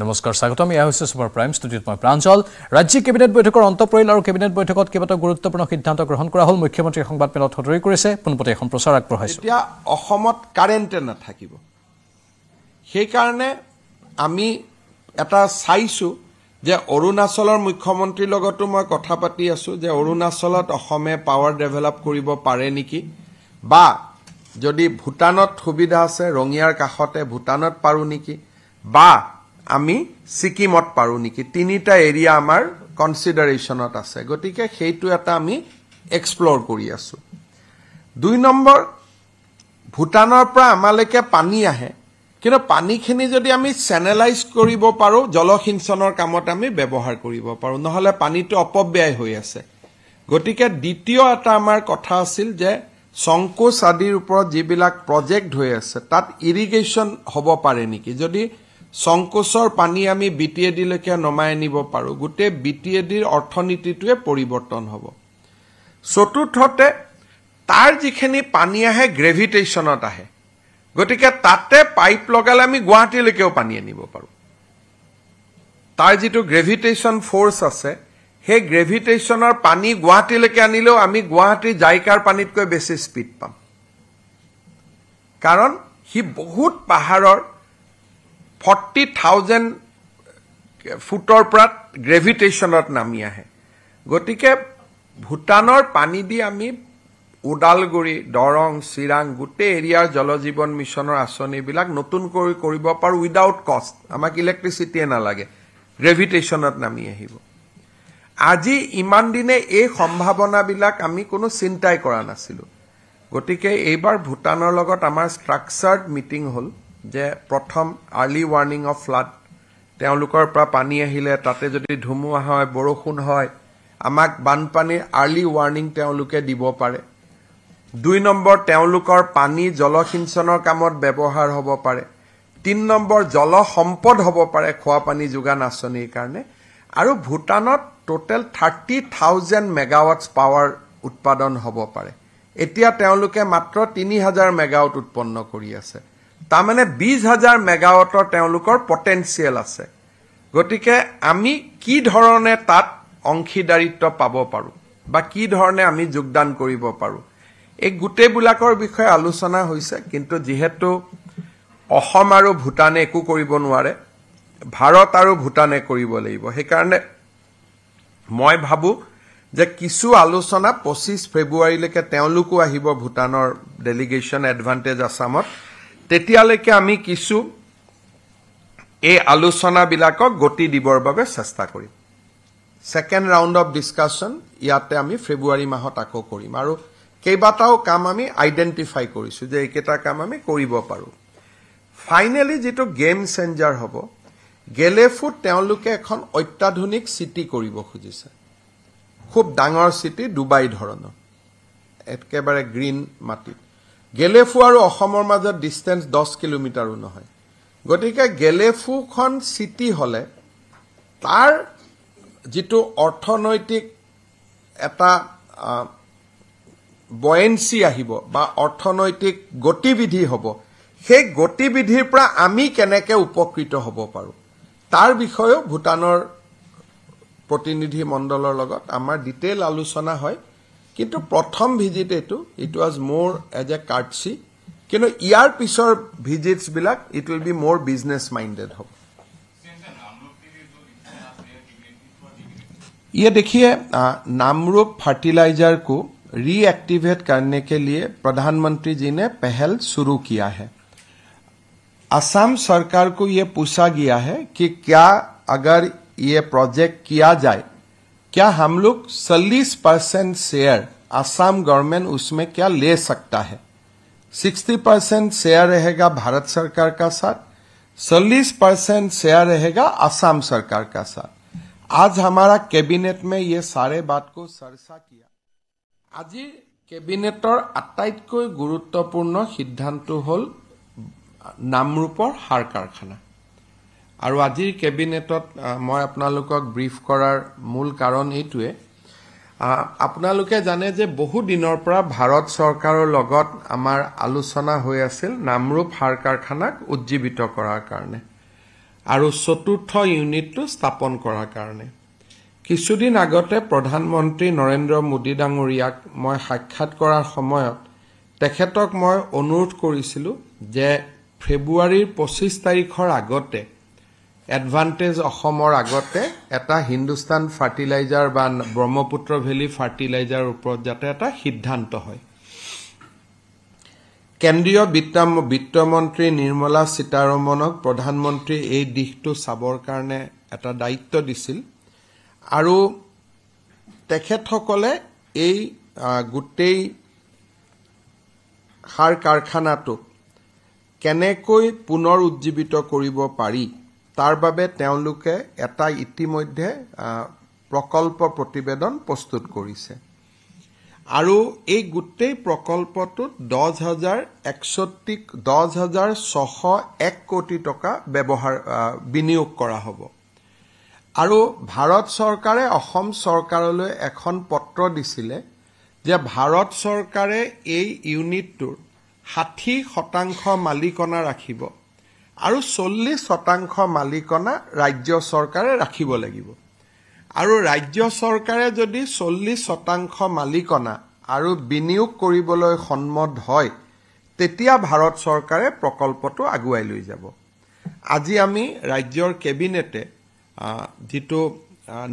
নমস্কাৰ স্বাগতম ইয়া হৈছে সুপাৰ প্ৰাইম ষ্টুডিঅ'ত মই প্ৰাঞ্জল ৰাজ্যিক কেবিনেট বৈঠকৰ অন্ত পৰিল আৰু কেবিনেট বৈঠকত কেইবাটাও গুৰুত্বপূৰ্ণ সিদ্ধান্ত গ্ৰহণ কৰা হ'ল মুখ্যমন্ত্ৰী সংবাদ মেলত সদৰি কৰিছে পোনপটীয়া এখন প্ৰচাৰ আগবঢ়াইছে এতিয়া অসমত কাৰেণ্টে নাথাকিব সেই কাৰণে আমি এটা চাইছো যে অৰুণাচলৰ মুখ্যমন্ত্ৰীৰ লগতো মই কথা পাতি আছো যে অৰুণাচলত অসমে পাৱাৰ ডেভেলপ কৰিব পাৰে নেকি বা যদি ভুটানত সুবিধা আছে ৰঙিয়াৰ কাষতে ভুটানত পাৰো নেকি বা আমি সিকিমত পাৰো নেকি তিনিটা এৰিয়া আমাৰ কনসিডাৰেশনত আছে গতিকে সেইটো এটা আমি এক্সপ্লোৰ কৰি আছো 2 নম্বৰ ভুটানৰ পৰা আমালৈকে পানী আহে কিন্তু পানীখিনি যদি আমি চেনেলাইজ কৰিব পাৰো জলসিঞ্চনৰ কামত আমি ব্যৱহাৰ কৰিব পাৰো নহলে পানীটো অপব্যয় হৈ আছে গতিকে দ্বিতীয় এটা আমাৰ কথা আছিল যে সংকোচ আদিৰ ওপৰত যিবিলাক প্ৰজেক্ট হৈ আছে তাত ইৰিগেশ্যন হ'ব পাৰে নেকি যদি সংকোচৰ পানী আমি বিটিএডি লৈকে নমাই নিব পাৰো গুটে বিটিএডিৰ অৰ্থনীতিটোৱে পৰিৱৰ্তন হ'ব চতুৰ্থতে তাৰ যিখিনি পানী আহে গ্ৰেভিটেশনত আহে গতিকে তাতে পাইপ লগালে আমি গুৱাহাটীলৈকেও পানী আনিব পাৰো তাৰ যিটো গ্ৰেভিটেশন ফোৰ্স আছে সেই গ্ৰেভিটেশনৰ পানী গুৱাহাটীলৈকে আনিলেও আমি গুৱাহাটী জাইকাৰ পানীতকৈ বেছি স্পীড পাম কাৰণ হি বহুত পাহাৰৰ 40,000 ফুটৰ পৰা গ্ৰেভিটেশনত নামি আহে গতিকে ভুটানৰ পানী দি আমি উদালগুৰি দৰং চিৰাং গুটে এৰিয়াৰ জলজীৱন মিছনৰ আঁচনিবিলাক নতুন কৰি কৰিব পাৰো উইদাউট কষ্ট আমাক ইলেক্ট্ৰিচিটি নালাগে গ্ৰেভিটেশনত নামি আহিব আজি ইমান দিনে এই সম্ভাৱনাবিলাক আমি কোনো চিন্তাই কৰা নাছিলো গতিকে এইবাৰ ভুটানৰ লগত আমাৰ ষ্ট্ৰাকচাৰ্ড মিটিং হ'ল যে প্ৰথম আৰ্লি ৱাৰ্নিং অফ ফ্লাড তেওঁলোকৰ পৰা পানী আহিলে তাতে যদি ধুমুহা হয় বৰষুণ হয় আমাক বানপানীৰ আৰ্লি ৱাৰ্নিং তেওঁলোকে দিব পাৰে 2 নম্বৰ তেওঁলোকৰ পানী জলসিঞ্চনৰ কামত ব্যৱহাৰ হ'ব পাৰে 3 নম্বৰ জল সম্পদ হ'ব পাৰে খোৱা পানী যোগান আঁচনিৰ কাৰণে আৰু ভুটানত টোটেল 30,000 মেগাৱাটছ পাৱাৰ উৎপাদন হ'ব পাৰে এতিয়া তেওঁলোকে মাত্ৰ 3,000 মেগাৱাট উৎপন্ন কৰি আছে তাৰমানে 20,000 মেগাৱাটৰ তেওঁলোকৰ পটেনচিয়েল আছে গতিকে আমি কি ধৰণে তাত অংশীদাৰিত্ব পাব পাৰো বা কি ধৰণে আমি যোগদান কৰিব পাৰো এই গুটেবিলাকৰ বিষয়ে আলোচনা হৈছে কিন্তু যেহেতু অসম আৰু ভুটানে একো কৰিব নোৱাৰে ভাৰত আৰু ভুটানে কৰিব লাগিব সেই কাৰণে মই ভাবো যে কিছু আলোচনা 25 ফেব্ৰুৱাৰীলৈকে তেওঁলোকো আহিব ভুটানৰ ডেলিগেশ্যন এডভান্টেজ আসামত তেতিয়ালৈকে আমি কিছু এই আলোচনাবিলাকক গতি দিবৰ বাবে চেষ্টা কৰিম সেকেন্ড ৰাউন্ড অফ ডিসকাশন ইয়াতে আমি ফেব্ৰুৱাৰী মাহত আকৌ কৰিম আৰু কেইবাটাও কাম আমি আইডেন্টিফাই কৰিছো যে এইকেইটা কাম আমি কৰিব পাৰো ফাইনালি যেটো গেম চেঞ্জাৰ হ'ব গেলেফুত তেওঁলোকে এখন অত্যাধুনিক সিটি কৰিব খুজিছে খুব ডাঙৰ সিটি দুবাই ধৰণৰ একেবাৰে গ্ৰীণ মাটিত গেলেফু আৰু অসমৰ মাজত ডিসটেন্স 10 কিলোমিটাৰো নহয় গতিকে গেলেফুখন সিটি হলে তাৰ যেটো অৰ্থনৈতিক এটা বয়েন্সি আহিব বা অৰ্থনৈতিক গতিবিধি হ'ব সেই গতিবিধিৰ পৰা আমি কেনেকৈ উপকৃত হ'ব পাৰো তাৰ বিষয়েও ভুটানৰ প্ৰতিনিধি মণ্ডলৰ লগত আমাৰ ডিটেইল আলোচনা হয় কিন্তু প্ৰথম ভিজিট ইট ওয়াজ মোৰ এজ এ কাৰ্টসি কিন্তু ইয়াৰ পিছৰ ভিজিটস বিলাক ইট উইল বি মোৰ বিজনেস মাইন্ডেড হ'ব ये देखिए नामरूप फर्टिलाइजर को रीएक्टिवेट करने के लिए प्रधानमंत्री जी ने पहल शुरू किया है असम सरकार को ये पूछा गया है कि क्या अगर ये प्रोजेक्ट किया जाए क्या हम लोग 40% शेयर असम गवर्नमेंट उसमें क्या ले सकता है 60% शेयर रहेगा भारत सरकार का साथ 40% शेयर रहेगा असम सरकार का साथ आज हमारा कैबिनेट में ये सारे बात को चर्चा किया आज कैबिनेटर आटाइतকৈ गुरुत्वपूर्ण सिद्धांत हल नामरूपर हार कारखाना और आज कैबिनेटत मैं आपनालोকক ब्रीफ करार मूल कारण एटुए आपनालोके जाने जे बहु दिनर পৰা भारत सरकाৰৰ লগত আমাৰ আলোচনা হৈ আছিল নামरूप हार कारखानाक उज्जीवित কৰাৰ কাৰণে আৰু চতুৰ্থ ইউনিটটো স্থাপন কৰাৰ কাৰণে কিছুদিন আগতে প্ৰধানমন্ত্ৰী নৰেন্দ্ৰ মোদী ডাঙৰীয়াক মই সাক্ষাৎ কৰাৰ সময়ত তেখেতক মই অনুৰোধ কৰিছিলোঁ যে ফেব্ৰুৱাৰীৰ 25 তাৰিখৰ আগতে এডভান্টেজ অসমৰ আগতে এটা হিন্দুস্তান ফাৰ্টিলাইজাৰ বা ব্ৰহ্মপুত্ৰ ভেলী ফাৰ্টিলাইজাৰৰ ওপৰত যাতে এটা সিদ্ধান্ত হয় কেন্দ্ৰীয় বিত্তমন্ত্ৰী নিৰ্মলা সীতাৰমণক প্ৰধানমন্ত্ৰী এই দিশটো চাবৰ কাৰণে এটা দায়িত্ব দিছিল আৰু তেখেতসকলে এই গোটেই সাৰ কাৰখানাটো কেনেকৈ পুনৰ উজ্জীৱিত কৰিব পাৰি তাৰ বাবে তেওঁলোকে এটা ইতিমধ্যে প্ৰকল্প প্ৰতিবেদন প্ৰস্তুত কৰিছে আৰু এই গোটেই প্ৰকল্পটোত 10,601 কোটি টকা বিনিয়োগ কৰা হ'ব আৰু ভাৰত চৰকাৰে অসম চৰকাৰলৈ এখন পত্ৰ দিছিলে যে ভাৰত চৰকাৰে এই ইউনিটটোৰ 60% মালিকনা ৰাখিব আৰু 40% মালিকনা ৰাজ্য চৰকাৰে ৰাখিব লাগিব আৰু ৰাজ্য চৰকাৰে যদি 40% মালিকনা আৰু বিনিয়োগ কৰিবলৈ সন্মত হয় তেতিয়া ভাৰত চৰকাৰে প্ৰকল্পটো আগুৱাই লৈ যাব আজি আমি ৰাজ্যৰ কেবিনেটে যেটো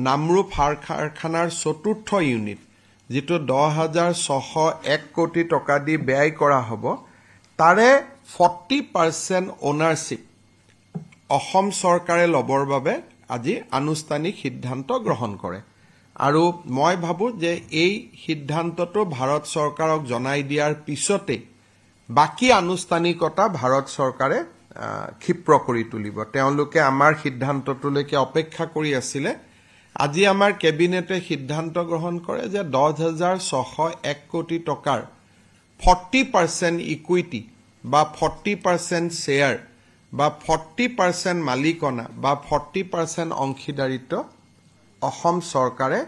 নামৰূপ সাৰ কাৰখানাৰ চতুৰ্থ ইউনিট যেটো 10,601 কোটি টকা দি ব্যয় কৰা হ'ব তাৰে 40% ওনাৰশিপ অসম চৰকাৰে লবৰ বাবে আজি আনুষ্ঠানিক সিদ্ধান্ত গ্ৰহণ কৰে আৰু মই ভাবো যে এই সিদ্ধান্তটো ভাৰত চৰকাৰক জনাই দিয়াৰ পিছতে বাকি আনুষ্ঠানিকতা ভাৰত চৰকাৰে ক্ষিপ্ৰ কৰি তুলিব তেওঁলোকে আমাৰ সিদ্ধান্তটোলৈকে অপেক্ষা কৰি আছিল আজি আমাৰ কেবিনেটে সিদ্ধান্ত গ্ৰহণ কৰে যে 10,601 কোটি টকাৰ 40% ইকুইটি বা 40% শেয়াৰ বা 40% মালিকনা বা 40% অংশীদাৰিত্ব অসম চৰকাৰে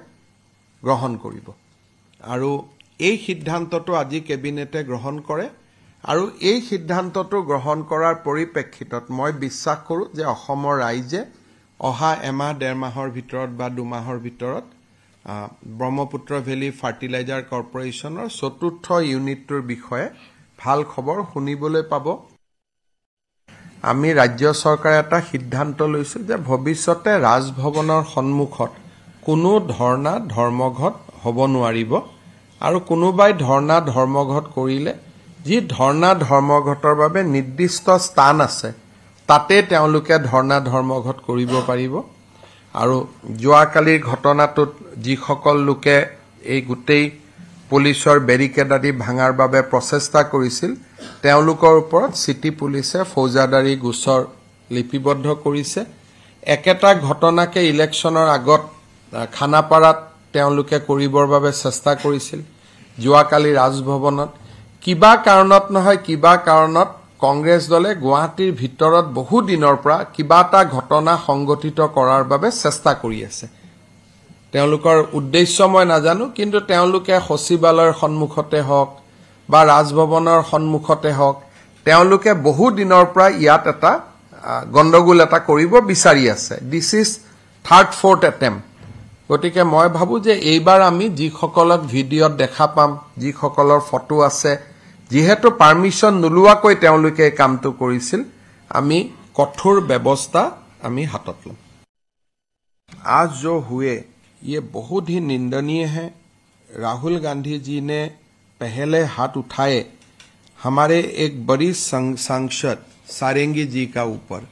গ্ৰহণ কৰিব আৰু এই সিদ্ধান্তটো আজি কেবিনেটে গ্ৰহণ কৰে আৰু এই সিদ্ধান্তটো গ্ৰহণ কৰাৰ পৰিপ্ৰেক্ষিতত মই বিশ্বাস কৰো যে অসমৰ ৰাইজে অহা এমাহ ডেৰ মাহৰ ভিতৰত বা দুমাহৰ ভিতৰত ব্ৰহ্মপুত্ৰ ভেলী ফাৰ্টিলাইজাৰ কৰ্পোৰেচনৰ চতুৰ্থ ইউনিটটোৰ বিষয়ে ভাল খবৰ শুনিবলৈ পাব আমি ৰাজ্য চৰকাৰে এটা সিদ্ধান্ত লৈছো যে ভৱিষ্যতে ৰাজভৱনৰ সন্মুখত কোনো ধৰ্ণা ধৰ্মঘট হ'ব নোৱাৰিব আৰু কোনোবাই ধৰ্ণা ধৰ্মঘট কৰিলে যি ধৰ্ণা ধৰ্মঘটৰ বাবে নিৰ্দিষ্ট স্থান আছে তাতে তেওঁলোকে ধৰ্ণা ধৰ্মঘট কৰিব পাৰিব আৰু যোৱাকালিৰ ঘটনাটোত যিসকল লোকে এই গোটেই পুলিচৰ বেৰিকেড আদি ভাঙাৰ বাবে প্ৰচেষ্টা কৰিছিল তেওঁলোকৰ ওপৰত সিটি পুলিচে ফৌজাদাৰী গোচৰ লিপিবদ্ধ কৰিছে একেটা ঘটনাকে ইলেকশ্যনৰ আগত খানাপাৰাত তেওঁলোকে কৰিবৰ বাবে চেষ্টা কৰিছিল যোৱাকালি ৰাজভৱনত কিবা কাৰণত নহয় কিবা কাৰণত কংগ্ৰেছ দলে গুৱাহাটীৰ ভিতৰত বহু দিনৰ পৰা কিবা এটা ঘটনা সংগঠিত কৰাৰ বাবে চেষ্টা কৰি আছে তেওঁলোকৰ উদ্দেশ্য মই নাজানো কিন্তু তেওঁলোকে সচিবালয়ৰ সন্মুখতে হওক বা ৰাজভৱনৰ সন্মুখতে হওক তেওঁলোকে বহু দিনৰ পৰা ইয়াত এটা গণ্ডগোল এটা কৰিব বিচাৰি আছে this is third fourth attempt গতিকে মই ভাবো যে এইবাৰ আমি যিসকলক ভিডিঅ'ত দেখা পাম যিসকলৰ ফটো আছে যেহেতু পাৰমিশন নোলোৱাকৈ তেওঁলোকে কামটো কৰিছিল আমি কঠোৰ ব্যৱস্থা আমি হাতত লম आज जो हुए ये बहुत ही निंदनीय है राहुल गांधी जी ने पहले हाथ उठाए हमारे एक बड़ी सांसद सारंगी जी का ऊपर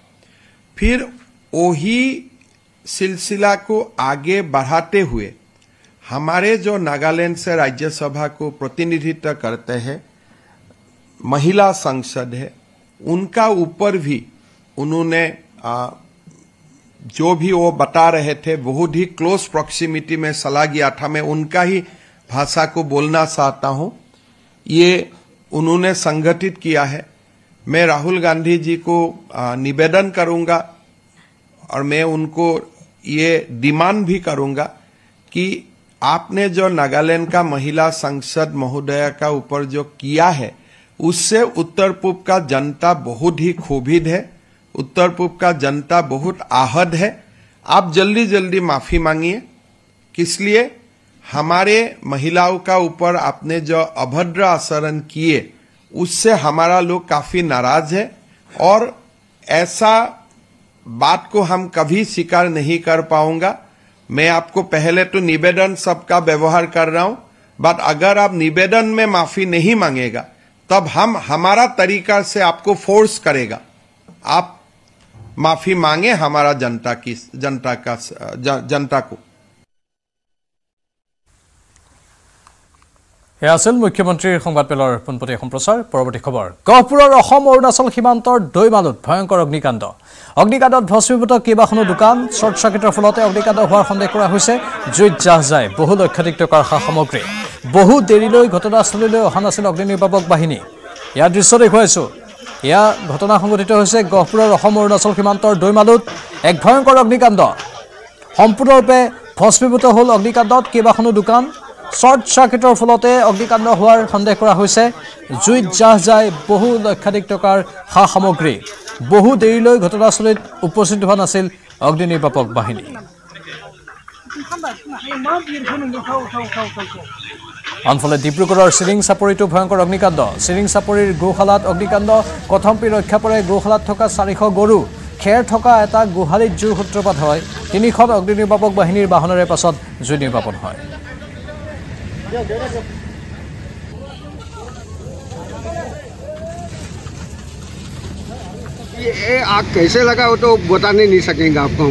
फिर वही सिलसिला को आगे बढ़ाते हुए हमारे जो नागालैंड से राज्यसभा को प्रतिनिधित्व करते हैं महिला सांसद है उनका ऊपर भी उन्होंने जो भी वो बता रहे थे बहुत ही क्लोज प्रॉक्सिमिटी में चला गया था मैं उनका ही भाषा को बोलना चाहता हूं ये उन्होंने संगठित किया है मैं राहुल गांधी जी को निवेदन करूंगा और मैं उनको ये डिमांड भी करूंगा कि आपने जो नागालैंड का महिला सांसद महोदया का ऊपर जो किया है उससे उत्तर पूर्व का जनता बहुत ही क्षोभित है उत्तर पूर्व का जनता बहुत आहत है। आप जल्दी जल्दी माफी मांगिए। किस लिए? हमारे महिलाओं का ऊपर आपने जो अभद्र आचरण किए उससे हमारा लोग काफी नाराज है और ऐसा बात को हम कभी स्वीकार नहीं कर पाऊंगा। मैं आपको पहले तो निवेदन सबका व्यवहार कर रहा हूं, बट अगर आप निवेदन में माफी नहीं मांगेगा तब हम हमारा तरीका से आपको फोर्स करेगा। आप माफी मांगे हमारा जनता को। এয়া আছিল মুখ্যমন্ত্ৰীৰ সংবাদমেলৰ পোনপটীয়া সম্প্ৰচাৰ। পৰৱৰ্তী খবৰ, গহপুৰৰ অসম অৰুণাচল সীমান্তৰ দৈমালুত ভয়ংকৰ অগ্নিকাণ্ড। অগ্নিকাণ্ডত ভস্মীভূত কেইবাখনো দোকান, শ্বৰ্ট চাৰ্কিটৰ ফলতে অগ্নিকাণ্ড হোৱাৰ সন্দেহ কৰা হৈছে। জুইত জাহ যায় বহু লক্ষাধিক টকাৰ সা সামগ্ৰী। বহু দেৰিলৈ ঘটনাস্থলীলৈ অহা নাছিল অগ্নি নিৰ্বাপক বাহিনী। ইয়াৰ দৃশ্য দেখুৱাইছোঁ। এয়া ঘটনা সংঘটিত হৈছে গহপুৰৰ অসম অৰুণাচল সীমান্তৰ দৈমালুত। এক ভয়ংকৰ অগ্নিকাণ্ড। সম্পূৰ্ণৰূপে ভস্মীভূত হ'ল অগ্নিকাণ্ডত কেইবাখনো দোকান। শ্বৰ্ট চাৰ্কিটৰ ফলতে অগ্নিকাণ্ড হোৱাৰ সন্দেহ কৰা হৈছে। জুইত জাহ যায় বহু লক্ষাধিক টকাৰ সা সামগ্ৰী। বহু দেৰিলৈ ঘটনাস্থলীত উপস্থিত হোৱা নাছিল অগ্নি নিৰ্বাপক বাহিনী। আনফালে ডিব্ৰুগড়ৰ চিৰিং চাপৰিতো ভয়ংকৰ অগ্নিকাণ্ড। চিৰিং চাপৰিৰ গৌশালাত অগ্নিকাণ্ড। কথম্পি ৰক্ষা পৰে গৌশালাত থকা 400 গৰু। খেৰ থকা এটা গোহালিত জুইৰ সূত্ৰপাত হয়। 3খন অগ্নি নিৰ্বাপক বাহিনীৰ বাহনেৰে পাছত জুই নিৰ্বাপন হয়। ये आग कैसे लगा वो तो बताने नहीं सकेंगे आपको।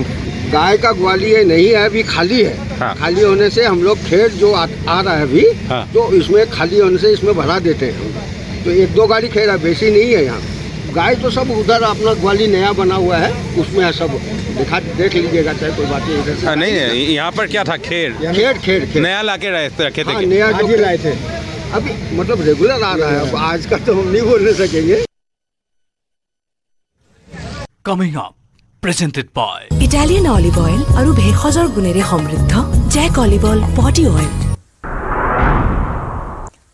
गाय का ग्वाली है नहीं है, अभी खाली है। हाँ। खाली होने से हम लोग खेत जो आ रहा है अभी, हाँ। तो इसमें खाली होने से इसमें भरा देते हैं। तो 1-2 गाड़ी खेत है, बेसी नहीं है यहाँ। गाय तो सब उधर अपना ग्वाली नया बना हुआ है, उसमें सब देख लीजिएगा, चाहे कोई बात नहीं। इधर से नहीं, यहाँ पर क्या था? खेत नया लाके रखे थे। हाँ, नया जो लाए थे, अभी मतलब रेगुलर आ रहा है। अब आज का तो हम नहीं बोल सकेंगे। Coming up, presented by Italian olive oil আৰু ভেষজৰ গুণেৰে সমৃদ্ধ জেক অলিভ অইল বডি অইল।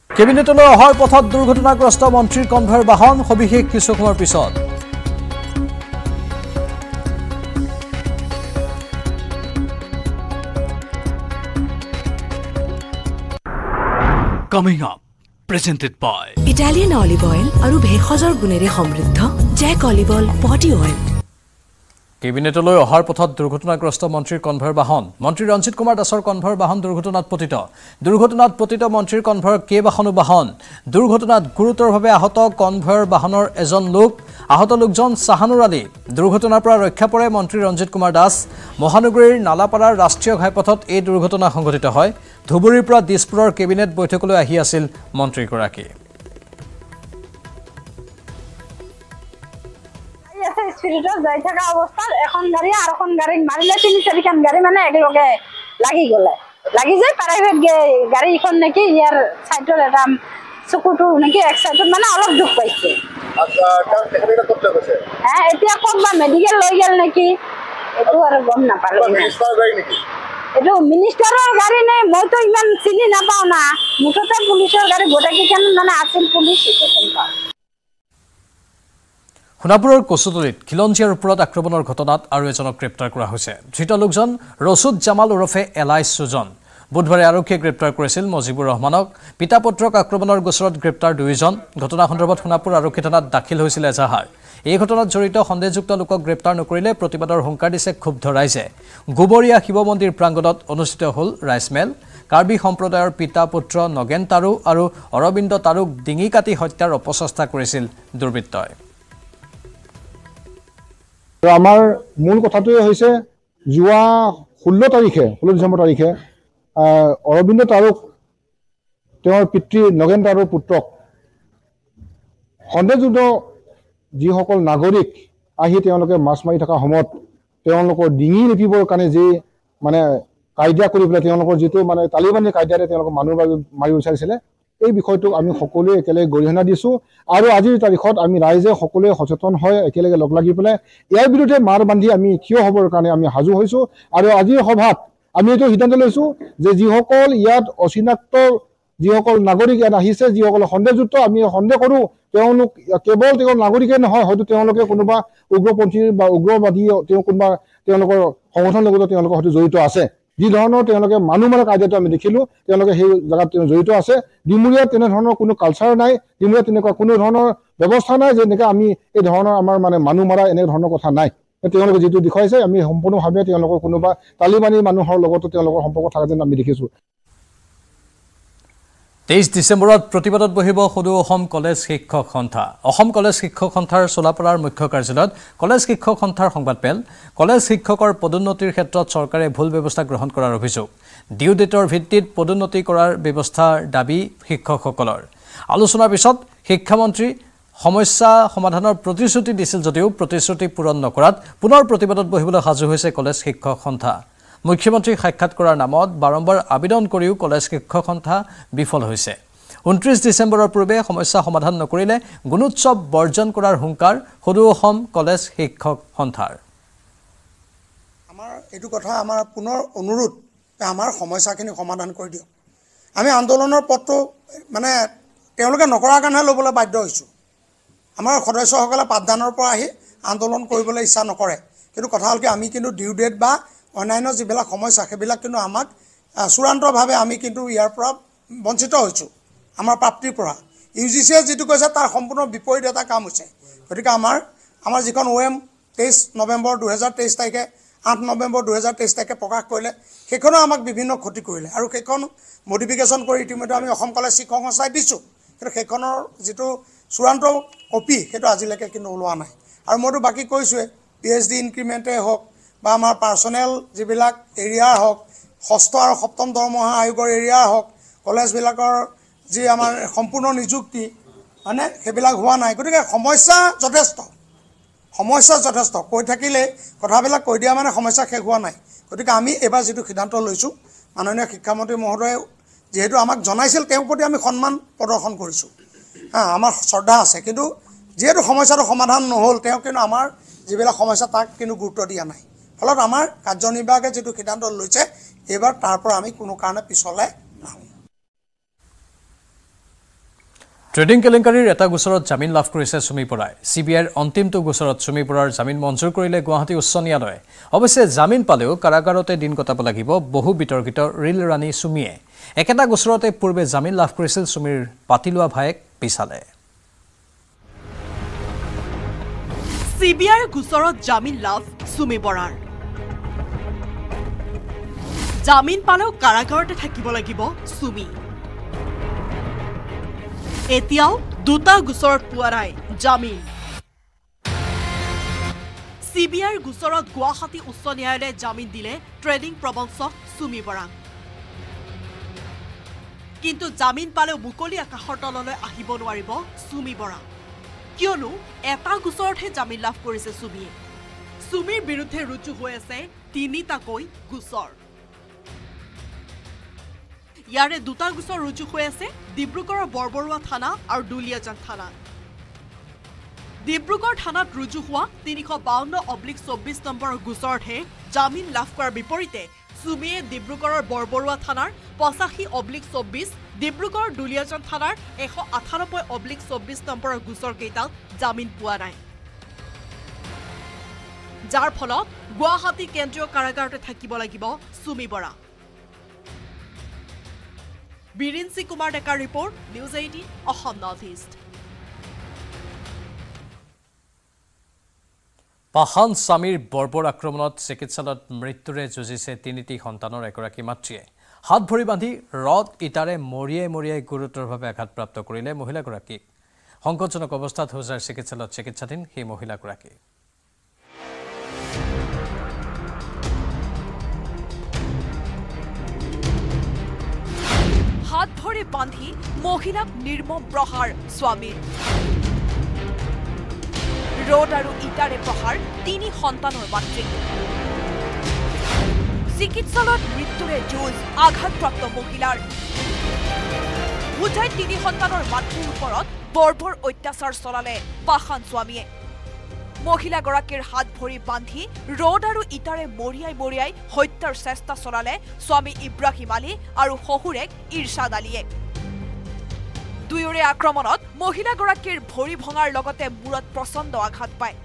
কেবিনেটলৈ অহাৰ পথত দুৰ্ঘটনাগ্ৰস্ত মন্ত্ৰীৰ কনভয়ৰ বাহন। সবিশেষ কিছু সময়ৰ পিছত। Coming up, presented by Italian olive oil আৰু ভেষজৰ গুণেৰে সমৃদ্ধ জেক অলিভ অইল বডি অইল। কেবিনেটলৈ অহাৰ পথত দুৰ্ঘটনাগ্ৰস্ত মন্ত্ৰীৰ কনভয়ৰ বাহন। মন্ত্ৰী ৰঞ্জিত কুমাৰ দাসৰ কনভয়ৰ বাহন দুৰ্ঘটনাত পতিত মন্ত্ৰীৰ কনভয়ৰ কেইবাখনো বাহন। দুৰ্ঘটনাত গুৰুতৰভাৱে আহত কনভয়ৰ বাহনৰ এজন লোক। আহত লোকজন চাহানুৰ আলী। দুৰ্ঘটনাৰ পৰা ৰক্ষা পৰে মন্ত্ৰী ৰঞ্জিত কুমাৰ দাস। মহানগৰীৰ নালাপাৰাৰ ৰাষ্ট্ৰীয় ঘাইপথত এই দুৰ্ঘটনা সংঘটিত হয়। ধুবুৰীৰ পৰা দিছপুৰৰ কেবিনেট বৈঠকলৈ আহি আছিল মন্ত্ৰীগৰাকী। স্পিডত যাই থকা অৱস্থাত এখন গাড়ী আৰু এখন গাড়ীক মাৰিলে 3-4খন গাড়ী মানে একেলগে লাগি গ'লে। লাগি যায় প্ৰাইভেট গাড়ীখন নেকি ইয়াৰ চাইডৰ এটা চকুটো নেকি এক চাইডত মানে অলপ দুখ পাইছে। হ্যাঁ, এতিয়া ক'ত বা মেডিকেল লৈ গ'ল নেকি এইটো আৰু গম নাপালোঁ। এইটো মিনিষ্টাৰৰ গাড়ী নে মইতো ইমান চিনি নাপাওঁ না। মুঠতে পুলিচৰ গাড়ী গোটেইকেইখন মানে আছিল পুলিচ। সোণাপুৰৰ কচুতলিত খিলঞ্জীয়াৰ ওপৰত আক্ৰমণৰ ঘটনাত আৰু এজনক গ্ৰেপ্তাৰ কৰা হৈছে। ধৃত লোকজন ৰছুদ জামাল ওৰফে এলাই সুজন। বুধবাৰে আৰক্ষীয়ে গ্ৰেপ্তাৰ কৰিছিল মজিবুৰ ৰহমানক। পিতা পুত্ৰক আক্ৰমণৰ গোচৰত গ্ৰেপ্তাৰ 2জন। ঘটনা সন্দৰ্ভত সোণাপুৰ আৰক্ষী থানাত দাখিল হৈছিল এজাহাৰ। এই ঘটনাত জড়িত সন্দেহযুক্ত লোকক গ্ৰেপ্তাৰ নকৰিলে প্ৰতিবাদৰ হুংকাৰ দিছে ক্ষুব্ধ ৰাইজে। গোবৰীয়া শিৱ মন্দিৰ প্ৰাংগণত অনুষ্ঠিত হ'ল ৰাইচমেল। কাৰ্বি সম্প্ৰদায়ৰ পিতা পুত্ৰ নগেন তাৰু আৰু অৰবিন্দ তাৰুক ডিঙি কাটি হত্যাৰ অপচেষ্টা কৰিছিল দুৰ্বৃত্তই। আমাৰ মূল কথাটোৱে হৈছে যোৱা 16 ডিচেম্বৰ তাৰিখে অৰবিন্দ তাৰুক তেওঁৰ পিতৃ নগেন তাৰুৰ পুত্ৰক সন্দেহযুক্ত যিসকল নাগৰিক আহি তেওঁলোকে মাছ মাৰি থকা সময়ত তেওঁলোকৰ ডিঙি নিপিবৰ কাৰণে যি মানে কায়দা কৰি পেলাই তেওঁলোকৰ যিটো মানে তালিবানী কায়দাৰে তেওঁলোকৰ মানুহ মাৰিব বিচাৰিছিলে, এই বিষয়টোক আমি সকলোৱে একেলগে গৰিহণা দিছোঁ। আৰু আজিৰ তাৰিখত আমি ৰাইজে সকলোৱে সচেতন হৈ একেলগে লগ লাগি পেলাই ইয়াৰ বিৰুদ্ধে মাৰ বান্ধি আমি থিয় হ'বৰ কাৰণে আমি সাজু হৈছোঁ। আৰু আজিৰ সভাত আমি এইটো সিদ্ধান্ত লৈছোঁ যে যিসকল ইয়াত অচিনাক্ত যিসকল নাগৰিক ইয়াত আহিছে, যিসকল সন্দেহযুক্ত আমি সন্দেহ কৰোঁ তেওঁলোক কেৱল তেওঁ নাগৰিকে নহয়, হয়তো তেওঁলোকে কোনোবা উগ্ৰপন্থী বা উগ্ৰবাদী কোনোবা তেওঁলোকৰ সংগঠনৰ লগতো তেওঁলোকৰ হয়তো জড়িত আছে। যি ধৰণৰ তেওঁলোকে মানুহ মাৰা কাৰ্যটো আমি দেখিলোঁ, তেওঁলোকে সেই জেগাত জড়িত আছে। ডিমুৰীয়াত তেনেধৰণৰ কোনো কালচাৰ নাই, ডিমুৰীয়াত তেনেকুৱা কোনো ধৰণৰ ব্যৱস্থা নাই যেনেকৈ আমি এই ধৰণৰ আমাৰ মানুহ মাৰা এনে ধৰণৰ কথা নাই। তেওঁলোকে যিটো দেখুৱাইছে আমি সম্পূৰ্ণভাৱে তেওঁলোকৰ কোনোবা তালিবানী মানুহৰ লগতো তেওঁলোকৰ সম্পৰ্ক থকা যেন আমি দেখিছোঁ। 23 ডিচেম্বৰত প্ৰতিবাদত বহিব সদৌ অসম কলেজ শিক্ষক সন্থা। অসম কলেজ শিক্ষক সন্থাৰ চোলাপাৰাৰ মুখ্য কাৰ্যালয়ত কলেজ শিক্ষক সন্থাৰ সংবাদমেল। কলেজ শিক্ষকৰ পদোন্নতিৰ ক্ষেত্ৰত চৰকাৰে ভুল ব্যৱস্থা গ্ৰহণ কৰাৰ অভিযোগ। ডিউ ডেটৰ ভিত্তিত পদোন্নতি কৰাৰ ব্যৱস্থাৰ দাবী শিক্ষকসকলৰ। আলোচনাৰ পিছত শিক্ষামন্ত্ৰী সমস্যা সমাধানৰ প্ৰতিশ্ৰুতি দিছিল যদিও প্ৰতিশ্ৰুতি পূৰণ নকৰাত পুনৰ প্ৰতিবাদত বহিবলৈ সাজু হৈছে কলেজ শিক্ষক সন্থা। মুখ্যমন্ত্ৰীক সাক্ষাৎ কৰাৰ নামত বাৰম্বাৰ আবেদন কৰিও কলেজ শিক্ষক সন্থা বিফল হৈছে। 29 ডিচেম্বৰৰ পূৰ্বে সমস্যা সমাধান নকৰিলে গুণোৎসৱ বৰ্জন কৰাৰ হুংকাৰ সদৌ অসম কলেজ শিক্ষক সন্থাৰ। আমাৰ এইটো কথা আমাৰ পুনৰ অনুৰোধ, আমাৰ সমস্যাখিনি সমাধান কৰি দিয়ক। আমি আন্দোলনৰ পথটো তেওঁলোকে নকৰাৰ কাৰণে ল'বলৈ বাধ্য হৈছোঁ। আমাৰ সদস্যসকলে পাঠদানৰ পৰা আহি আন্দোলন কৰিবলৈ ইচ্ছা নকৰে, কিন্তু কথা হ'ল কি আমি কিন্তু ডিউ ডেট বা অন্যান্য যিবিলাক সমস্যা সেইবিলাক কিন্তু আমাক চূড়ান্তভাৱে আমি কিন্তু ইয়াৰ পৰা বঞ্চিত হৈছোঁ, আমাৰ প্ৰাপ্তিৰ পৰা। UGCয়ে যিটো কৈছে তাৰ সম্পূৰ্ণ বিপৰীত এটা কাম হৈছে। গতিকে আমাৰ যিখন OM 23 নৱেম্বৰ 2023 তাৰিখে 8 নৱেম্বৰ 2023 তাৰিখে প্ৰকাশ কৰিলে, সেইখনো আমাক বিভিন্ন ক্ষতি কৰিলে আৰু সেইখন মডিফিকেশ্যন কৰি ইতিমধ্যে আমি অসম কলেজ শিক্ষক সংস্থাই দিছোঁ, কিন্তু সেইখনৰ যিটো চূড়ান্ত কপি সেইটো আজিলৈকে কিন্তু ওলোৱা নাই। আৰু মইতো বাকী কৈছোঁৱে, PhD ইনক্ৰিমেণ্টেই হওক বা আমাৰ পাৰ্চনেল যিবিলাক এৰিয়াৰ হওক, 6ষ্ঠ আৰু 7ম দৰমহা আয়োগৰ এৰিয়াৰ হওক, কলেজবিলাকৰ যি আমাৰ সম্পূৰ্ণ নিযুক্তি সেইবিলাক হোৱা নাই। গতিকে সমস্যা যথেষ্ট কৈ থাকিলে কথাবিলাক কৈ দিয়া সমস্যা শেষ হোৱা নাই। গতিকে আমি এইবাৰ যিটো সিদ্ধান্ত লৈছোঁ, মাননীয় শিক্ষামন্ত্ৰী মহোদয়ে যিহেতু আমাক জনাইছিল, তেওঁৰ প্ৰতি আমি সন্মান প্ৰদৰ্শন কৰিছোঁ। আমাৰ শ্ৰদ্ধা আছে, কিন্তু যিহেতু সমস্যাটো সমাধান নহ'ল, তেওঁ কিন্তু আমাৰ যিবিলাক সমস্যা তাক কিন্তু গুৰুত্ব দিয়া নাই। ফলত আমাৰ কাৰ্যনিৰ্বাহকে যিটো সিদ্ধান্ত লৈছে, এইবাৰ তাৰ পৰা আমি কোনো কাৰণে পিছলৈ নাহোঁ। ট্ৰেডিং কেলেংকাৰীৰ এটা গোচৰত জামিন লাভ কৰিছে সুমি বৰাই। CBIৰ অন্তিমটো গোচৰত সুমি বৰাৰ জামিন মঞ্জুৰ কৰিলে গুৱাহাটী উচ্চ ন্যায়ালয়ে। অৱশ্যে জামিন পালেও কাৰাগাৰতে দিন কটাব লাগিব বহু বিতৰ্কিত ৰিল ৰাণী সুমিয়ে। একেটা গোচৰতে পূৰ্বে জামিন লাভ কৰিছিল সুমিৰ পাতিলোৱা ভায়েক বিশালে। CBIৰ গোচৰত জামিন লাভ সুমি বৰাৰ। জামিন পালেও কাৰাগাৰতে থাকিব লাগিব সুমি। এতিয়াও দুটা গোচৰত পোৱা নাই জামিন। CBIৰ গোচৰত গুৱাহাটী উচ্চ ন্যায়ালয়ে জামিন দিলে ট্ৰেডিং প্ৰবঞ্চক সুমি বৰাক। কিন্তু জামিন পালেও মুকলি আকাশৰ তললৈ আহিব নোৱাৰিব সুমি বৰা, কিয়নো এটা গোচৰতহে জামিন লাভ কৰিছে সুমিয়ে। সুমিৰ বিৰুদ্ধে ৰুজু হৈ আছে 3টাকৈ গোচৰ। ইয়াৰে দুটা গোচৰ ৰুজু হৈ আছে ডিব্ৰুগড়ৰ বৰবৰুৱা থানা আৰু দুলিয়াজান থানাত। ডিব্ৰুগড় থানাত ৰুজু হোৱা 352/24 নম্বৰৰ গোচৰতহে জামিন লাভ কৰাৰ বিপৰীতে সুমিয়ে ডিব্ৰুগড়ৰ বৰবৰুৱা থানাৰ 85/24, ডিব্ৰুগড়ৰ দুলিয়াজান থানাৰ 198/24 নম্বৰৰ গোচৰকেইটাত জামিন পোৱা নাই, যাৰ ফলত গুৱাহাটী কেন্দ্ৰীয় কাৰাগাৰতে থাকিব লাগিব সুমি বৰা। বীৰেঞ্চি কুমাৰ ডেকাৰ report, news 18 Assam north east. Pahan স্বামীৰ বৰ্বৰ আক্ৰমণত চিকিৎসালয়ত মৃত্যুৰে যুঁজিছে 3টি সন্তানৰ এগৰাকী মাতৃয়ে। হাত ভৰি বান্ধি ৰড ইটাৰে মৰিয়াই গুৰুতৰভাৱে আঘাতপ্ৰাপ্ত কৰিলে মহিলাগৰাকীক। সংকটজনক অৱস্থাত হোজাৰ চিকিৎসালয়ত চিকিৎসাধীন সেই মহিলাগৰাকী। হাত ভৰি বান্ধি মহিলাক নিৰ্মম প্ৰহাৰ স্বামীৰ। ৰড আৰু ইটাৰে প্ৰহাৰ 3 সন্তানৰ মাতৃক। চিকিৎসালয়ত মৃত্যুৰে যুঁজ আঘাতপ্ৰাপ্ত মহিলাৰ। বুজাই 3 সন্তানৰ মাতৃৰ ওপৰত বৰ্বৰ অত্যাচাৰ চলালে পাহান স্বামীয়ে। মহিলাগৰাকীৰ হাত ভৰি বান্ধি ৰড আৰু ইটাৰে মৰিয়াই হত্যাৰ চেষ্টা চলালে স্বামী ইব্ৰাহিম আলী আৰু শহুৰেক ইৰছাদ আলীয়ে। দুয়োৰে আক্ৰমণত মহিলাগৰাকীৰ ভৰি ভঙাৰ লগতে মূৰত প্ৰচণ্ড আঘাত পায়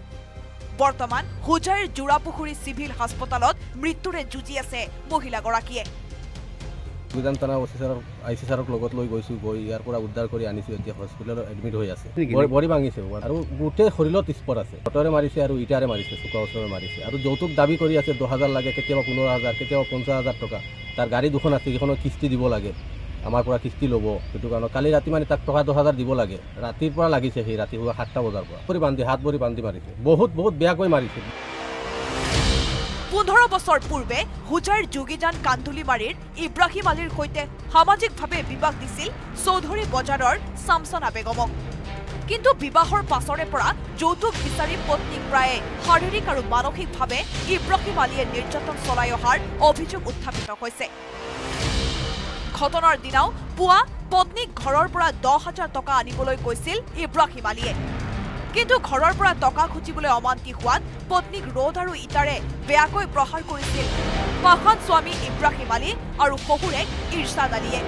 বৰ্তমান হুজাইৰ জোৰাপুখুৰী চিভিল হাস্পতালত মৃত্যুৰে যুঁজি আছে মহিলাগৰাকীয়ে গুদান থানা আইচি ছাৰক লগত লৈ গৈছোঁ গৈ ইয়াৰ পৰা উদ্ধাৰ কৰি আনিছোঁ এতিয়া হস্পিটেলত এডমিট হৈ আছে ভৰি ভাঙিছে আৰু গোটেই শৰীৰত স্পট আছে ফটোৰে মাৰিছে আৰু ইটাৰে মাৰিছে চুকা ওচৰে মাৰিছে আৰু যৌতুক দাবী কৰি আছে 10,000 লাগে কেতিয়াবা 15,000 কেতিয়াবা 50,000 টকা তাৰ গাড়ী দুখন আছে সেইখনৰ কিস্তি দিব লাগে আমাৰ পৰা কিস্তি ল'ব সেইটো কাৰণে কালি ৰাতি মানে তাক টকা 10,000 দিব লাগে ৰাতিৰ পৰা লাগিছে সেই ৰাতি 7টা বজাৰ পৰা ভৰি বান্ধি হাত ভৰি বান্ধি মাৰিছে বহুত বেয়াকৈ মাৰিছে 15 বছৰ পূৰ্বে হুজাইৰ যোগীজান কান্দুলিমাৰীৰ ইব্ৰাহিম আলীৰ সৈতে সামাজিকভাৱে বিবাহ দিছিল চৌধুৰী বজাৰৰ শামছনা বেগমক কিন্তু বিবাহৰ পাছৰে পৰা যৌতুক বিচাৰি পত্নীক প্ৰায়ে শাৰীৰিক আৰু মানসিকভাৱে ইব্ৰাহিম আলীয়ে নিৰ্যাতন চলাই অহাৰ অভিযোগ উত্থাপিত হৈছে ঘটনাৰ দিনাও পুৱা পত্নীক ঘৰৰ পৰা 10,000 টকা আনিবলৈ কৈছিল ইব্ৰাহিম আলীয়ে কিন্তু ঘৰৰ পৰা টকা খুজিবলৈ অমান্তি হোৱাত পত্নীক ৰদ আৰু ইটাৰে বেয়াকৈ প্ৰহাৰ কৰিছিল পাখান স্বামী ইব্ৰাহিম আলী আৰু শহুৰেক ইৰছাদ আলীয়ে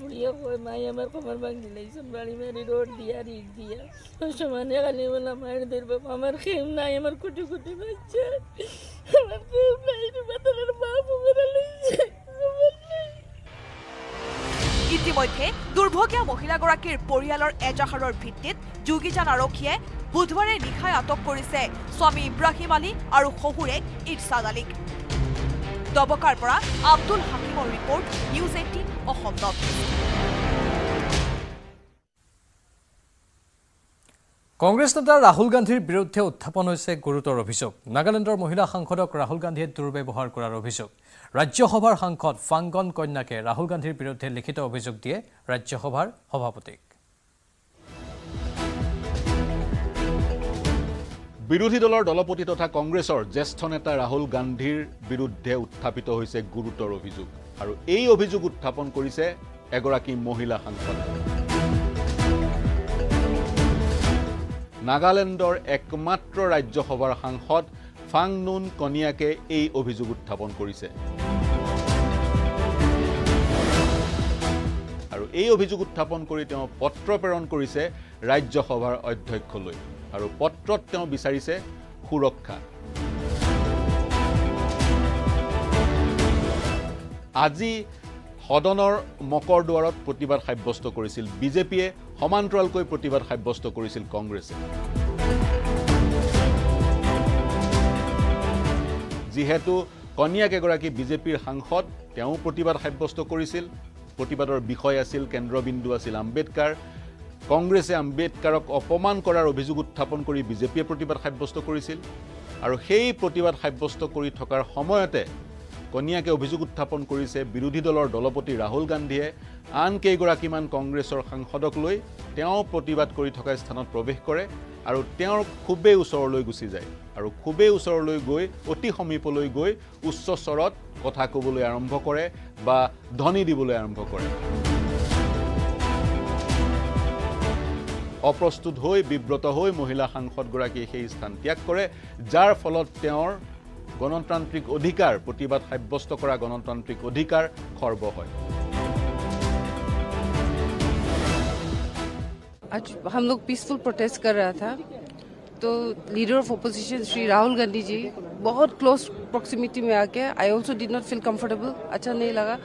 मुड़िया कोई माई हमारे कमर बांध दिलाई संभाली मेरी रोड दिया रीख दिया और समाने खाली वाला मार देर बाप हमारे खेम ना हमारे कुटी कुटी बच्चे हमारे खेम नहीं तो बता रहा बाप मेरा ले ইতিমধ্যে দুৰ্ভগীয়া মহিলাগৰাকীৰ পৰিয়ালৰ এজাহাৰৰ ভিত্তিত যোগীজান আৰক্ষীয়ে বুধবাৰে নিশাই আটক কৰিছে স্বামী ইব্ৰাহিম আলী আৰু শহুৰেক ইৰছাদ আলীক দবকাৰ পৰা আব্দুল হাকিমৰ report news 18 Assam dot Congress নেতা ৰাহুল গান্ধীৰ বিৰুদ্ধে উত্থাপন হৈছে গুৰুতৰ অভিযোগ নাগালেণ্ডৰ মহিলা সাংসদক ৰাহুল গান্ধীয়ে দুৰ্ব্যৱহাৰ কৰাৰ অভিযোগ ৰাজ্যসভাৰ সাংসদ ফাংগন কন্যাকে ৰাহুল গান্ধীৰ বিৰুদ্ধে লিখিত অভিযোগ দিয়ে ৰাজ্যসভাৰ সভাপতিক বিৰোধী দলৰ দলপতি তথা কংগ্ৰেছৰ জ্যেষ্ঠ নেতা ৰাহুল গান্ধীৰ বিৰুদ্ধে উত্থাপিত হৈছে গুৰুতৰ অভিযোগ আৰু এই অভিযোগ উত্থাপন কৰিছে এগৰাকী মহিলা সাংসদ নাগালেণ্ডৰ একমাত্ৰ ৰাজ্যসভাৰ সাংসদ ফাংনুন কনিয়াকে এই অভিযোগ উত্থাপন কৰিছে আৰু এই অভিযোগ উত্থাপন কৰি তেওঁ পত্ৰ প্ৰেৰণ কৰিছে ৰাজ্যসভাৰ অধ্যক্ষলৈ আৰু পত্ৰত তেওঁ বিচাৰিছে সুৰক্ষা আজি সদনৰ মকৰ দুৱাৰত প্ৰতিবাদ সাব্যস্ত কৰিছিল বিজেপিয়ে সমান্তৰালকৈ প্ৰতিবাদ সাব্যস্ত কৰিছিল কংগ্ৰেছে যেহেতু কনিয়াক এগৰাকী বিজেপিৰ সাংসদ তেওঁ প্ৰতিবাদ সাব্যস্ত কৰিছিল প্ৰতিবাদৰ বিষয় আছিল কেন্দ্ৰবিন্দু আছিল আম্বেদকাৰ কংগ্ৰেছে আম্বেদকাৰক অপমান কৰাৰ অভিযোগ উত্থাপন কৰি বিজেপিয়ে প্ৰতিবাদ সাব্যস্ত কৰিছিল আৰু সেই প্ৰতিবাদ সাব্যস্ত কৰি থকাৰ সময়তে কনিয়াকে অভিযোগ উত্থাপন কৰিছে বিৰোধী দলৰ দলপতি ৰাহুল গান্ধীয়ে আন কেইগৰাকীমান কংগ্ৰেছৰ সাংসদক লৈ তেওঁ প্ৰতিবাদ কৰি থকা স্থানত প্ৰৱেশ কৰে আৰু তেওঁৰ খুবেই ওচৰলৈ গুচি যায় আৰু খুবেই ওচৰলৈ গৈ অতি সমীপলৈ গৈ উচ্চ স্বৰত কথা ক'বলৈ আৰম্ভ কৰে বা ধ্বনি দিবলৈ আৰম্ভ কৰে অপ্ৰস্তুত হৈ বিব্ৰত হৈ মহিলা সাংসদগৰাকীয়ে সেই স্থান ত্যাগ কৰে যাৰ ফলত তেওঁৰ গণতান্ত্ৰিক অধিকাৰ প্ৰতিবাদ সাব্যস্ত কৰা গণতান্ত্ৰিক অধিকাৰ খৰ্ব হয় आज हम लोग पीसफुल प्रोटेस्ट कर रहा था तो leader of opposition Shri Rahul Gandhi ji बहुत क्लोज प्रॉक्सिमिटी में आके I also did not feel comfortable अच्छा नहीं लगा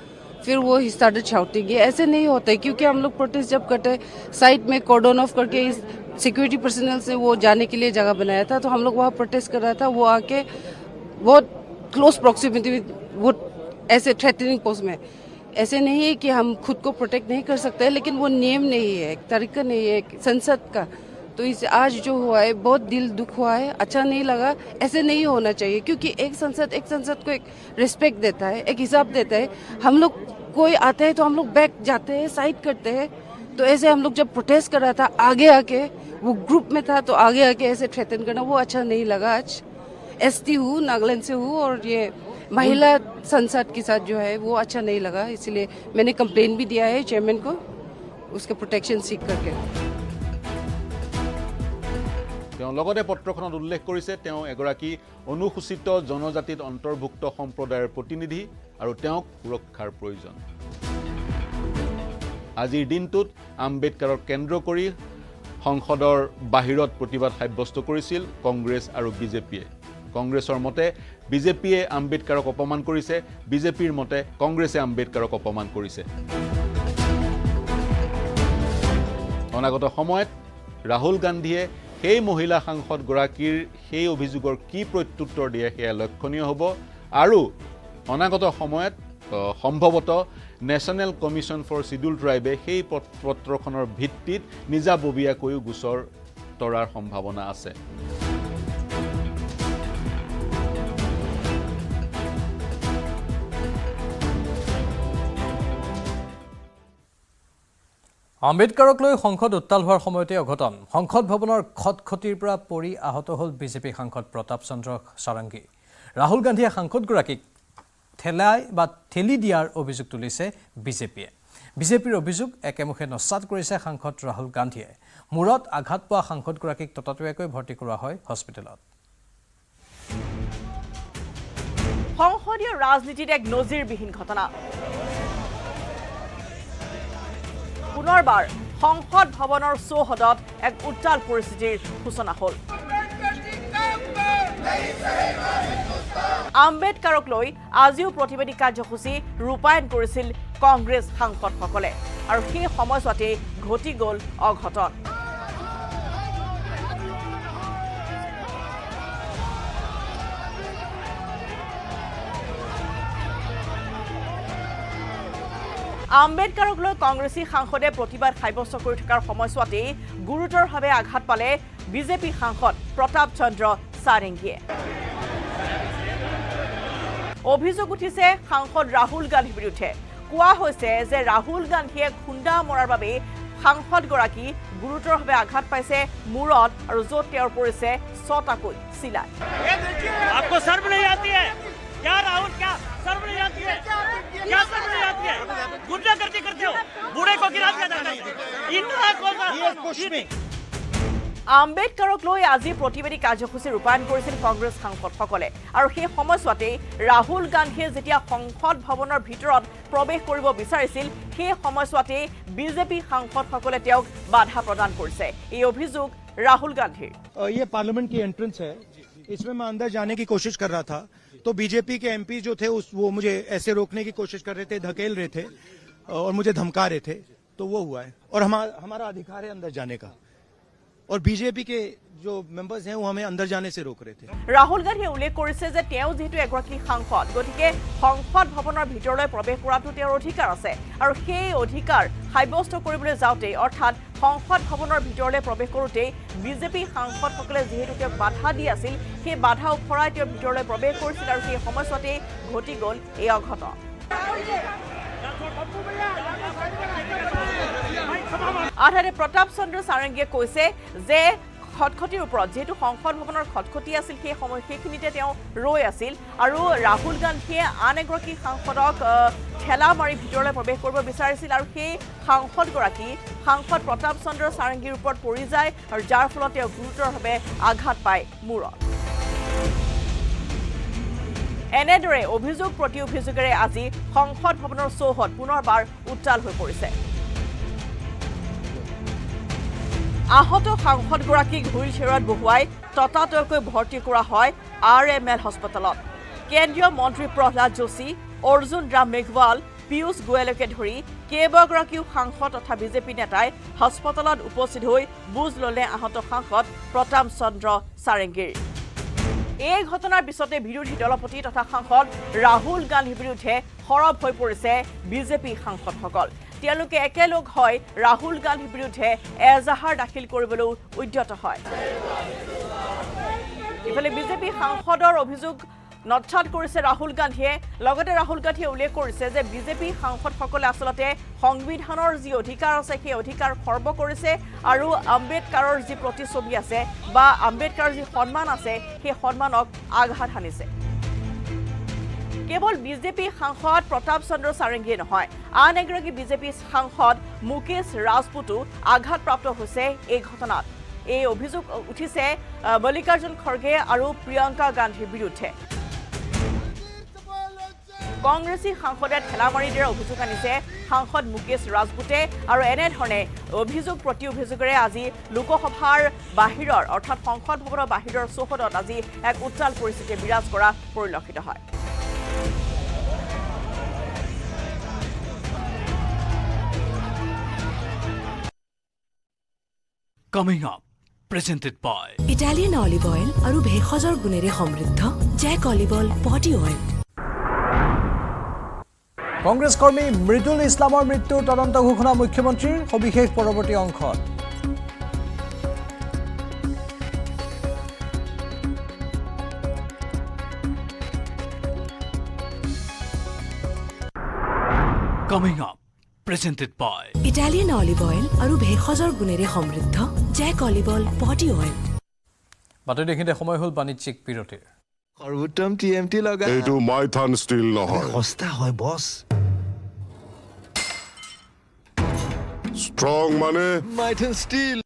फिर वो ही स्टार्टेड शाउटिंग ये ऐसे नहीं होता है क्योंकि हम लोग प्रोटेस्ट जब करते साइड में कॉर्डन ऑफ करके सिक्योरिटी पर्सनल से वो जाने के लिए जगह बनाया था तो हम लोग वहाँ प्रोटेस्ट कर रहा था वो आके बहुत क्लोज प्रॉक्सिमिटी में वो ऐसे थ्रेटनिंग पोस्ट में ऐसे नहीं है कि हम खुद को प्रोटेक्ट नहीं कर सकते लेकिन वो नियम नहीं है एक तरीका नहीं है संसद का तो इस आज जो हुआ है बहुत दिल दुख हुआ है अच्छा नहीं लगा ऐसे नहीं होना चाहिए क्योंकि एक संसद को एक रिस्पेक्ट देता है एक हिसाब देता है हम लोग कोई आता है तो हम लोग बैक जाते हैं साइड करते हैं तो ऐसे हम लोग जब प्रोटेस्ट कर रहा था आगे आके वो ग्रुप में था तो आगे आके ऐसे थ्रेटन करना वो अच्छा नहीं लगा आज एसटी हूँ नागालैंड से हूँ और ये महिला संसद के साथ जो है वो अच्छा नहीं लगा इसलिए मैंने कंप्लेन भी दिया है चेयरमैन को उसके प्रोटेक्शन सीख करके তেওঁ লগতে পত্ৰখনত উল্লেখ কৰিছে তেওঁ এগৰাকী অনুসূচিত জনজাতিত অন্তৰ্ভুক্ত সম্প্ৰদায়ৰ প্ৰতিনিধি আৰু তেওঁক সুৰক্ষাৰ প্ৰয়োজন আজিৰ দিনটোত আম্বেদকাৰক কেন্দ্ৰ কৰি সংসদৰ বাহিৰত প্ৰতিবাদ সাব্যস্ত কৰিছিল কংগ্ৰেছ আৰু বিজেপিয়ে কংগ্ৰেছৰ মতে বিজেপিয়ে আম্বেদকাৰক অপমান কৰিছে বিজেপিৰ মতে কংগ্ৰেছে আম্বেদকাৰক অপমান কৰিছে অনাগত সময়ত ৰাহুল গান্ধীয়ে সেই মহিলা সাংসদ গৰাকীৰ সেই অভিযোগৰ কি প্ৰত্যুত্তৰ দিয়ে সেয়া লক্ষণীয় হ'ব আৰু অনাগত সময়ত সম্ভৱত নেশ্যনেল কমিশ্যন ফৰ শিডিউল ট্ৰাইবে সেই পত্ৰখনৰ ভিত্তিত নিজাববীয়াকৈও গোচৰ তৰাৰ সম্ভাৱনা আছে আম্বেদকাৰক লৈ সংসদ উত্তাল হোৱাৰ সময়তে অঘটন সংসদ ভৱনৰ খটখটিৰ পৰা পৰি আহত হ'ল বিজেপি সাংসদ প্ৰতাপ চন্দ্ৰ সাৰংগী ৰাহুল গান্ধীয়ে সাংসদগৰাকীক ঠেলি দিয়াৰ অভিযোগ তুলিছে বিজেপিয়ে বিজেপিৰ অভিযোগ একেমুখে নস্যাৎ কৰিছে সাংসদ ৰাহুল গান্ধীয়ে মূৰত আঘাত পোৱা সাংসদগৰাকীক ততাতৈয়াকৈ ভৰ্তি কৰোৱা হয় হস্পিটেলত সংসদীয় ৰাজনীতিত এক নজিৰবিহীন ঘটনা পুনৰবাৰ সংসদ ভৱনৰ চৌহদত এক উত্তাল পৰিস্থিতিৰ সূচনা হ'ল আম্বেদকাৰক লৈ আজিও প্ৰতিবাদী কাৰ্যসূচী ৰূপায়ণ কৰিছিল কংগ্ৰেছ সাংসদসকলে আৰু সেই সময়ছোৱাতে ঘটি গ'ল অঘটন আম্বেদকাৰক লৈ কংগ্ৰেছী সাংসদে প্ৰতিবাদ সাব্যস্ত কৰি থকাৰ সময়ছোৱাতে গুৰুতৰভাৱে আঘাত পালে বিজেপি সাংসদ প্ৰতাপ চন্দ্ৰ সাৰেংগীয়ে অভিযোগ উঠিছে সাংসদ ৰাহুল গান্ধীৰ বিৰুদ্ধে কোৱা হৈছে যে ৰাহুল গান্ধীয়ে খুন্দা মৰাৰ বাবে সাংসদগৰাকী গুৰুতৰভাৱে আঘাত পাইছে মূৰত আৰু য'ত তেওঁৰ পৰিছে 6টাকৈ চিলাই आपको शर्म नहीं आती है क्या राहुल क्या शर्म नहीं आती है क्या शर्म नहीं आती है गुंडागर्दी करते हो बूढ़े को गिरा दिया जाता है इतना कौन আম্বেদকাৰক লৈ আজি প্ৰতিবাদী কাৰ্যসূচী ৰূপায়ণ কৰিছিল কংগ্ৰেছ সাংসদসকলে আৰু সেই সময়ছোৱাতে ৰাহুল গান্ধীয়ে যেতিয়া সংসদ ভৱনৰ ভিতৰত প্ৰৱেশ কৰিব বিচাৰিছিল সেই সময়ছোৱাতে বিজেপি সাংসদসকলে তেওঁক বাধা প্ৰদান কৰিছে এই অভিযোগ राहुल गांधी ये पार्लियामेंट की एंट्रेंस है इसमें मैं अंदर जाने की कोशिश कर रहा था तो बीजेपी के एमपी जो थे वो मुझे ऐसे रोकने की कोशिश कर रहे थे धकेल रहे थे और मुझे धमका रहे थे तो वो हुआ है और हमारा अधिकार है अंदर जाने का और बीजेपी के जो मेंबर्स हैं वो हमें अंदर जाने से रोक रहे थे राहुल गांधी उल्लेख কৰিছে যে তেওঁ যেহেতু এগৰাকী সাংসদ গতিকে সংসদ ভৱনৰ ভিতৰলৈ প্ৰৱেশ কৰাটো তেওঁৰ অধিকাৰ আছে আৰু সেই অধিকাৰ সাব্যস্ত কৰিবলৈ যাওঁতে অৰ্থাৎ সংসদ ভৱনৰ ভিতৰলৈ প্ৰৱেশ কৰোঁতে বিজেপি সাংসদসকলে যেহেতু তেওঁক বাধা দি আছিল সেই বাধা উফৰাই তেওঁ ভিতৰলৈ প্ৰৱেশ কৰিছিল আৰু সেই সময়ছোৱাতে ঘটি গ'ল এই অঘটন আধাৰে প্ৰতাপ চন্দ্ৰ সাৰংগীয়ে কৈছে যে খটখটিৰ ওপৰত যেহেতু সংসদ ভৱনৰ খটখটি আছিল সেই সময় সেইখিনিতে তেওঁ ৰৈ আছিল আৰু ৰাহুল গান্ধীয়ে আন এগৰাকী সাংসদক ঠেলা মাৰি ভিতৰলৈ প্ৰৱেশ কৰিব বিচাৰিছিল আৰু সেই সাংসদগৰাকী সাংসদ প্ৰতাপ চন্দ্ৰ সাৰংগীৰ ওপৰত পৰি যায় আৰু যাৰ ফলত তেওঁ গুৰুতৰভাৱে আঘাত পায় মূৰত এনেদৰে অভিযোগ প্ৰতি অভিযোগেৰে আজি সংসদ ভৱনৰ চৌহদ পুনৰবাৰ উত্তাল হৈ পৰিছে আহত সাংসদগৰাকীক হুইল চেয়াৰত বহুৱাই ততাতৈয়াকৈ ভৰ্তি কৰা হয় RML হস্পিটেলত কেন্দ্ৰীয় মন্ত্ৰী প্ৰহ্লাদ যোশী অৰ্জুন ৰাম মেঘৱাল পিয়ুষ গোয়েলকে ধৰি কেইবাগৰাকীও সাংসদ তথা বিজেপি নেতাই হস্পিটেলত উপস্থিত হৈ বুজ ল'লে আহত সাংসদ প্ৰতাপ চন্দ্ৰ সাৰংগীৰ এই ঘটনাৰ পিছতে বিৰোধী দলপতি তথা সাংসদ ৰাহুল গান্ধীৰ বিৰুদ্ধে সৰব হৈ পৰিছে বিজেপি সাংসদসকল তেওঁলোকে একেলগ হয় ৰাহুল গান্ধীৰ বিৰুদ্ধে এজাহাৰ দাখিল কৰিবলৈ উদ্যত হয় ইফালে বিজেপি সাংসদৰ অভিযোগ নৎসাত কৰিছে ৰাহুল গান্ধীয়ে লগতে ৰাহুল গান্ধীয়ে উল্লেখ কৰিছে যে বিজেপি সাংসদসকলে আসলতে সংবিধানৰ যি অধিকাৰ আছে সেই অধিকাৰ খৰ্ব কৰিছে আৰু আম্বেদকাৰৰ যি প্ৰতিচ্ছবি আছে বা আম্বেদকাৰৰ যি সন্মান আছে সেই সন্মানক আঘাত হানিছে কেৱল বিজেপি সাংসদ প্ৰতাপ চন্দ্ৰ সাৰংগীয়ে নহয় আন এগৰাকী বিজেপি সাংসদ মুকেশ ৰাজপুতো আঘাতপ্ৰাপ্ত হৈছে এই ঘটনাত এই অভিযোগ উঠিছে মল্লিকাৰ্জুন খৰগে আৰু প্ৰিয়ংকা গান্ধীৰ বিৰুদ্ধে কংগ্ৰেছী সাংসদে ঠেলা মাৰি দিয়াৰ অভিযোগ আনিছে সাংসদ মুকেশ ৰাজপুতে আৰু এনেধৰণে অভিযোগ প্ৰতি অভিযোগেৰে আজি লোকসভাৰ বাহিৰৰ অৰ্থাৎ সংসদ ভৱনৰ বাহিৰৰ চৌহদত আজি এক উত্তাল পৰিস্থিতি বিৰাজ কৰা পৰিলক্ষিত হয় Coming up, presented by Italian olive oil আৰু ভেষজৰ গুণেৰে সমৃদ্ধ জেক olive oil body oil Congress কৰ্মী মৃদুল ইছলামৰ মৃত্যুৰ তদন্ত ঘোষণা মুখ্যমন্ত্ৰীৰ সবিশেষ পৰৱৰ্তী অংশত Coming up, presented by Italian olive oil আৰু ভেষজৰ গুণেৰে সমৃদ্ধ জেক অলিভ অইল বডি অইল বাতৰি দেখিতে সময় হ'ল বাণিজ্যিক বিৰতিৰ সৰ্বোত্তম টিএমটি লগা এইটো মাইথান ষ্টিল নহয় সস্তা হয় বছ ষ্ট্ৰং মানে মাইথান ষ্টিল